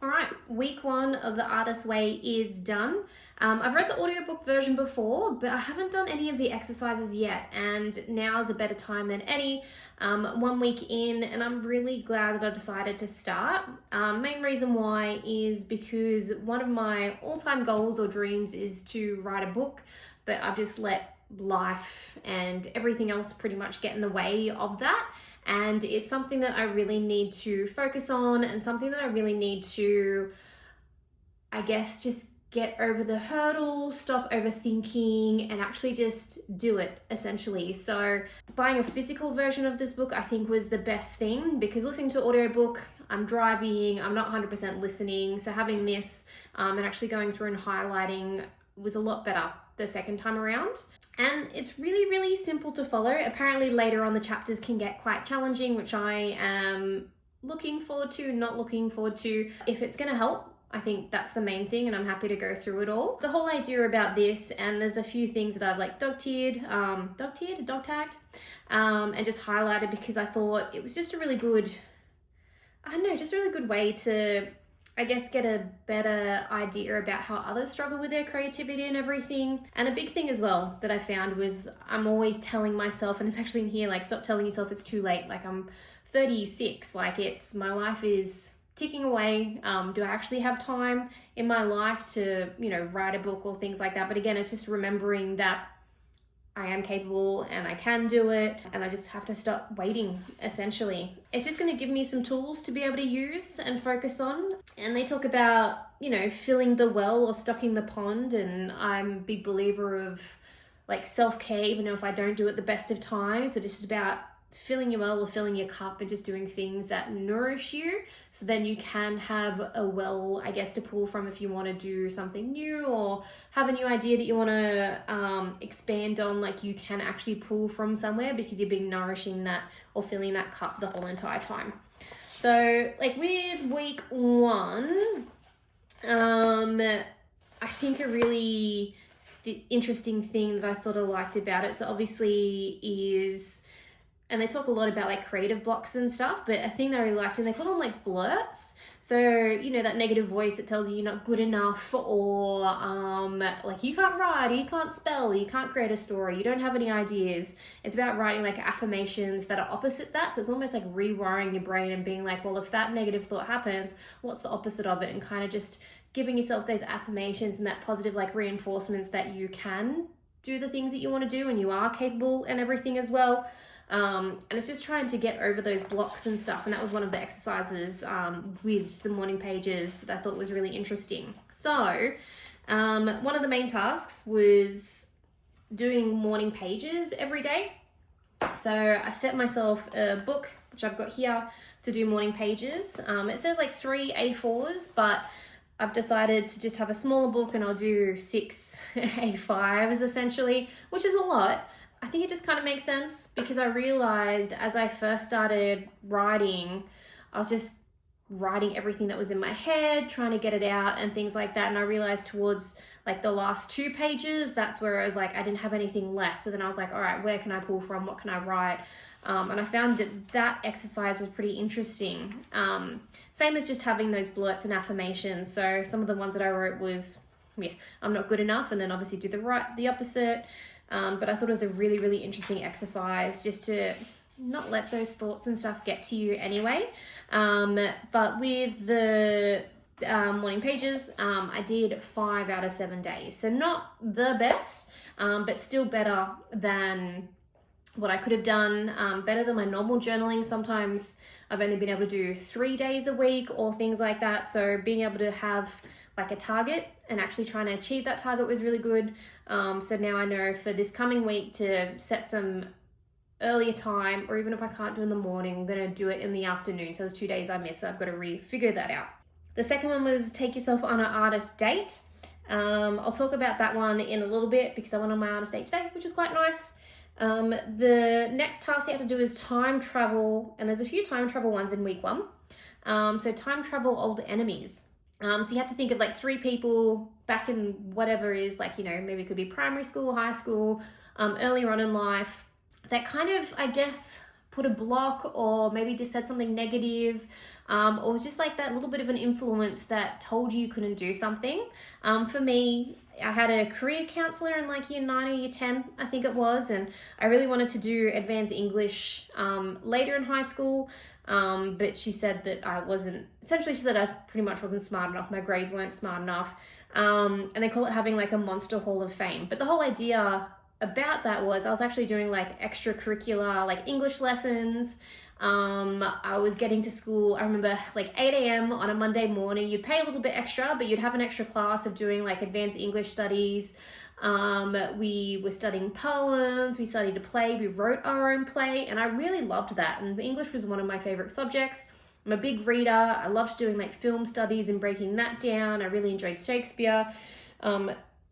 All right, week one of The Artist's Way is done. I've read the audiobook version before, but I haven't done any of the exercises yet, and now is a better time than any. 1 week in, and I'm really glad that I decided to start. Main reason why is because one of my all-time goals or dreams is to write a book, but I've just let life and everything else pretty much get in the way of that. And it's something that I really need to focus on, and something that I really need to, I guess, just get over the hurdle, stop overthinking, and actually just do it, essentially. So buying a physical version of this book, I think, was the best thing, because listening to audiobook, I'm driving, I'm not 100% listening. So having this and actually going through and highlighting was a lot better the second time around. And it's really, really simple to follow. Apparently later on the chapters can get quite challenging, which I am looking forward to, not looking forward to. If it's gonna help, I think that's the main thing, and I'm happy to go through it all. The whole idea about this, and there's a few things that I've like dog-tagged, and just highlighted because I thought it was just a really good, just a really good way to, I guess, get a better idea about how others struggle with their creativity and everything. And a big thing as well that I found was I'm always telling myself, and it's actually in here, like, stop telling yourself it's too late. Like, I'm 36, like, my life is ticking away. Do I actually have time in my life to, write a book or things like that? But again, it's just remembering that I am capable and I can do it, and I just have to stop waiting, essentially. It's just going to give me some tools to be able to use and focus on. And they talk about, filling the well or stocking the pond, and I'm a big believer of like self-care, even if I don't do it the best of times, but it's just about filling your well or filling your cup and just doing things that nourish you, so then you can have a well, I guess, to pull from if you want to do something new or have a new idea that you want to expand on. Like, you can actually pull from somewhere because you've been nourishing that or filling that cup the whole entire time. So like with week one, I think a really interesting thing that I sort of liked about it, so obviously is, and they talk a lot about like creative blocks and stuff, but a thing that I really liked, and they call them like blurts. So, that negative voice that tells you you're not good enough, or like you can't write, or you can't spell, or you can't create a story, you don't have any ideas. It's about writing like affirmations that are opposite that. So it's almost like rewiring your brain and being like, well, if that negative thought happens, what's the opposite of it? And kind of just giving yourself those affirmations and that positive like reinforcements that you can do the things that you want to do and you are capable and everything as well. And it's just trying to get over those blocks and stuff. And that was one of the exercises with the morning pages that I thought was really interesting. So one of the main tasks was doing morning pages every day. So I set myself a book, which I've got here, to do morning pages. It says like 3 A4s, but I've decided to just have a smaller book, and I'll do 6 A5s essentially, which is a lot. I think it just kind of makes sense because I realized as I first started writing, I was just writing everything that was in my head, trying to get it out and things like that. And I realized towards like the last 2 pages, that's where I was like, I didn't have anything left. So then I was like, all right, where can I pull from? What can I write? And I found that exercise was pretty interesting. Same as just having those blurts and affirmations. So some of the ones that I wrote was, I'm not good enough. And then obviously do the opposite. But I thought it was a really, really interesting exercise just to not let those thoughts and stuff get to you anyway. But with the morning pages, I did 5 out of 7 days. So not the best, but still better than what I could have done, better than my normal journaling. Sometimes I've only been able to do 3 days a week or things like that. So being able to have like a target and actually trying to achieve that target was really good. So now I know for this coming week to set some earlier time, or even if I can't do in the morning, I'm going to do it in the afternoon. So those 2 days I missed, so I've got to refigure that out. The second one was take yourself on an artist date. I'll talk about that one in a little bit because I went on my artist date today, which is quite nice. The next task you have to do is time travel, and there's a few time travel ones in week one. So time travel old enemies. So you have to think of like 3 people back in whatever is like, maybe it could be primary school, high school, earlier on in life, that kind of, I guess, put a block or maybe just said something negative, or was just like that little bit of an influence that told you couldn't do something. For me, I had a career counselor in like year 9 or year 10, I think it was, and I really wanted to do advanced English later in high school, but she said that she said I pretty much wasn't smart enough, my grades weren't smart enough, and they call it having like a monster hall of fame. But the whole idea about that was I was actually doing like extracurricular, like English lessons. I was getting to school, I remember like 8 a.m. on a Monday morning. You'd pay a little bit extra, but you'd have an extra class of doing like advanced English studies. We were studying poems, we studied a play, we wrote our own play, and I really loved that. And English was one of my favorite subjects. I'm a big reader. I loved doing like film studies and breaking that down. I really enjoyed Shakespeare.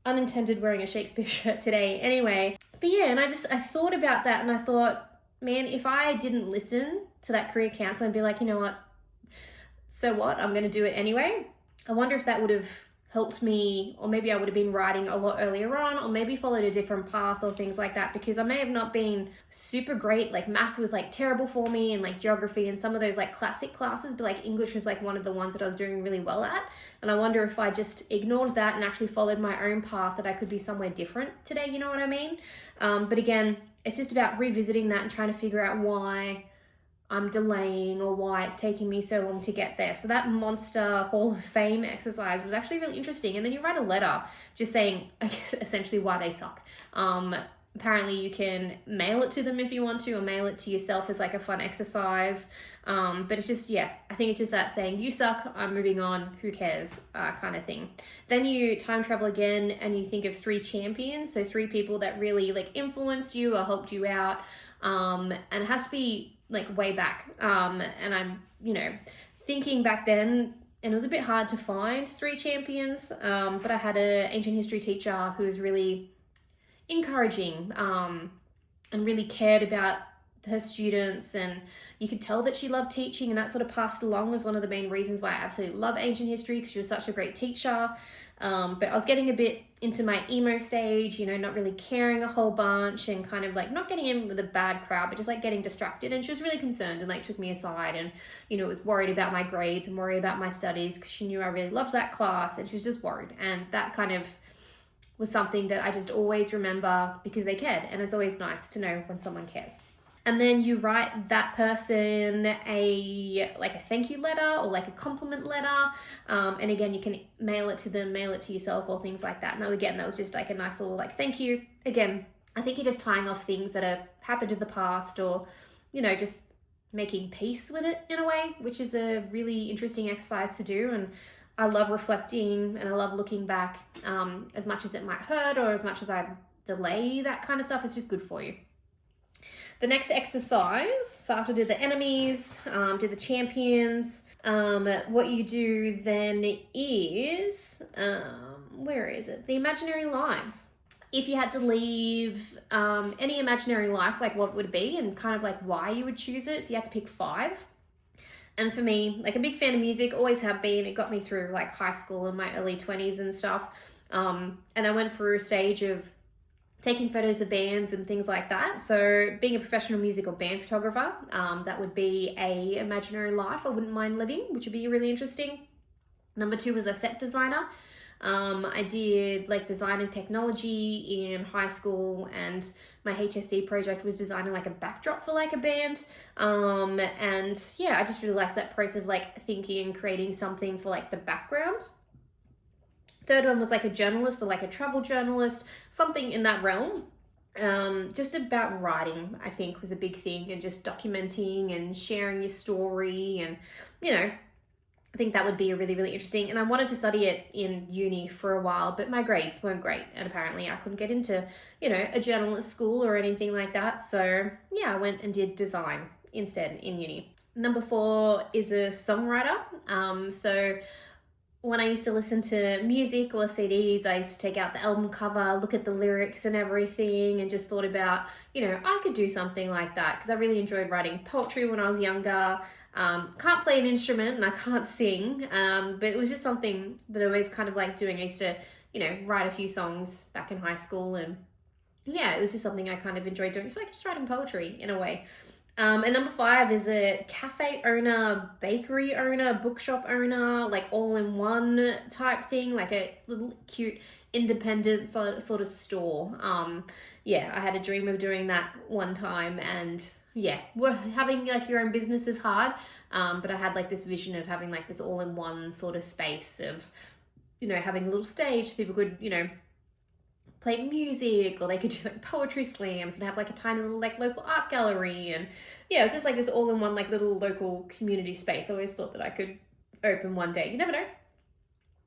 Unintended wearing a Shakespeare shirt today anyway. But yeah, and I thought about that, and I thought, man, if I didn't listen to that career counselor and be like, you know what, so what, I'm going to do it anyway, I wonder if that would have helped me, or maybe I would have been writing a lot earlier on, or maybe followed a different path or things like that, because I may have not been super great. Like math was like terrible for me, and like geography and some of those like classic classes, but like English was like one of the ones that I was doing really well at. And I wonder if I just ignored that and actually followed my own path, that I could be somewhere different today, you know what I mean? But again, it's just about revisiting that and trying to figure out why I'm delaying or why it's taking me so long to get there. So that Monster Hall of Fame exercise was actually really interesting. And then you write a letter just saying, I guess, essentially why they suck. Apparently you can mail it to them if you want to, or mail it to yourself as like a fun exercise. But it's just, yeah, I think it's just that saying, you suck, I'm moving on, who cares, kind of thing. Then you time travel again and you think of 3 champions. So 3 people that really like influenced you or helped you out. And it has to be like way back. And I'm, thinking back then, and it was a bit hard to find 3 champions. But I had an ancient history teacher who was really encouraging, and really cared about her students, and you could tell that she loved teaching, and that sort of passed along was one of the main reasons why I absolutely love ancient history, because she was such a great teacher. But I was getting a bit into my emo stage, not really caring a whole bunch, and kind of like not getting in with a bad crowd, but just like getting distracted. And she was really concerned and like took me aside, and was worried about my grades and worried about my studies, because she knew I really loved that class, and she was just worried. And that kind of was something that I just always remember, because they cared, and it's always nice to know when someone cares. And then you write that person a thank you letter or like a compliment letter. And again, you can mail it to them, mail it to yourself, or things like that. And again, that was just like a nice little like thank you. Again, I think you're just tying off things that have happened in the past, or, just making peace with it in a way, which is a really interesting exercise to do. And I love reflecting, and I love looking back, as much as it might hurt, or as much as I delay that kind of stuff. It's just good for you. The next exercise, so after did the enemies, did the champions, what you do then is, where is it? The imaginary lives. If you had to leave any imaginary life, like what would it be, and kind of like why you would choose it. So you had to pick 5. And for me, like a big fan of music, always have been. It got me through like high school and my early 20s and stuff. And I went through a stage of taking photos of bands and things like that. So being a professional music or band photographer, that would be a imaginary life I wouldn't mind living, which would be really interesting. Number 2 was a set designer. I did like design and technology in high school, and my HSC project was designing like a backdrop for like a band. And yeah, I just really liked that process of like thinking and creating something for like the background. Third one was like a journalist, or like a travel journalist, something in that realm. Just about writing, I think, was a big thing, and just documenting and sharing your story, and I think that would be a really, really interesting. And I wanted to study it in uni for a while, but my grades weren't great, and apparently I couldn't get into, a journalist school or anything like that. So yeah, I went and did design instead in uni. Number 4 is a songwriter. So when I used to listen to music or CDs, I used to take out the album cover, look at the lyrics and everything, and just thought about, I could do something like that, because I really enjoyed writing poetry when I was younger. Can't play an instrument and I can't sing, but it was just something that I always kind of liked doing. I used to, write a few songs back in high school, and yeah, it was just something I kind of enjoyed doing. It's like just writing poetry in a way. And number 5 is a cafe owner, bakery owner, bookshop owner, like all in one type thing, like a little cute independent sort of store. Yeah, I had a dream of doing that one time, and yeah, having like your own business is hard. But I had like this vision of having like this all in one sort of space of, having a little stage so people could, play music, or they could do like poetry slams and have like a tiny little like local art gallery. And yeah, it was just like this all in one like little local community space. I always thought that I could open one day. You never know,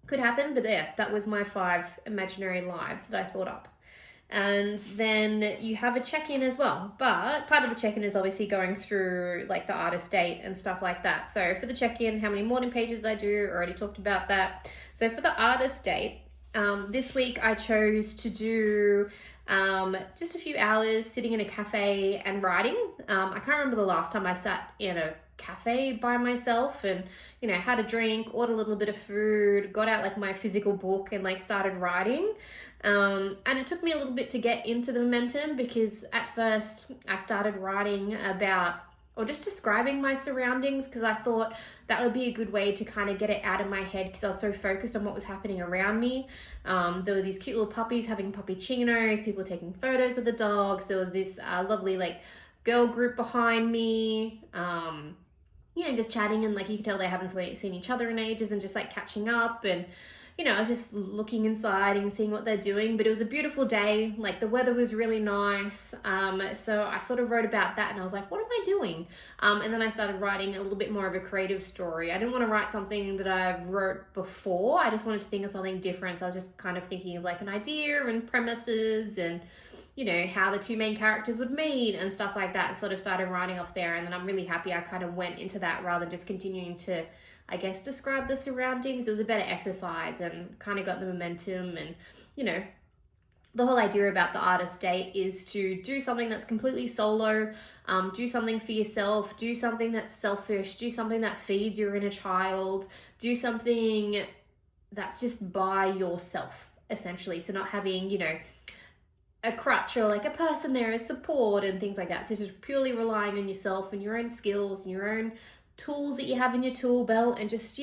could happen. But yeah, that was my 5 imaginary lives that I thought up. And then you have a check-in as well, but part of the check-in is obviously going through like the artist date and stuff like that. So for the check-in, how many morning pages did I do? Already talked about that. So for the artist date, this week I chose to do just a few hours sitting in a cafe and writing. I can't remember the last time I sat in a cafe by myself and, had a drink, ordered a little bit of food, got out like my physical book and like started writing. And it took me a little bit to get into the momentum, because at first I started writing about, or just describing my surroundings, because I thought that would be a good way to kind of get it out of my head, because I was so focused on what was happening around me. There were these cute little puppies having puppuccinos, people taking photos of the dogs. There was this lovely like girl group behind me. And just chatting, and like you could tell they haven't seen each other in ages, and just like catching up. And I was just looking inside and seeing what they're doing. But it was a beautiful day, like the weather was really nice. So I sort of wrote about that, and I was like, what am I doing? And then I started writing a little bit more of a creative story. I didn't want to write something that I wrote before. I just wanted to think of something different. So I was just kind of thinking of like an idea and premises, and how the 2 main characters would meet and stuff like that, and sort of started writing off there. And then I'm really happy I kind of went into that rather than just continuing to, I guess, describe the surroundings. It was a better exercise and kind of got the momentum. And, the whole idea about the artist date is to do something that's completely solo, do something for yourself, do something that's selfish, do something that feeds your inner child, do something that's just by yourself, essentially. So not having, a crutch or like a person there as support and things like that. So just purely relying on yourself and your own skills and your own tools that you have in your tool belt, and just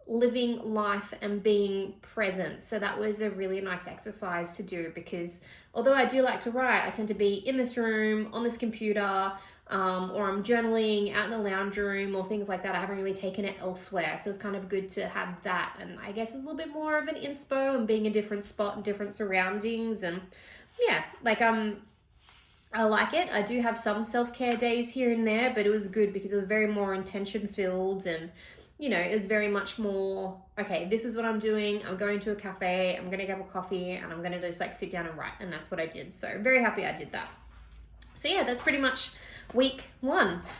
living life and being present. So that was a really nice exercise to do, because although I do like to write, I tend to be in this room on this computer, or I'm journaling out in the lounge room or things like that. I haven't really taken it elsewhere. So it's kind of good to have that. And I guess it's a little bit more of an inspo and being in a different spot and different surroundings. And yeah, like I like it. I do have some self-care days here and there, but it was good because it was very more intention filled, and it was very much more, okay, this is what I'm doing. I'm going to a cafe, I'm going to get a coffee, and I'm going to just like sit down and write. And that's what I did. So very happy I did that. So yeah, that's pretty much week 1.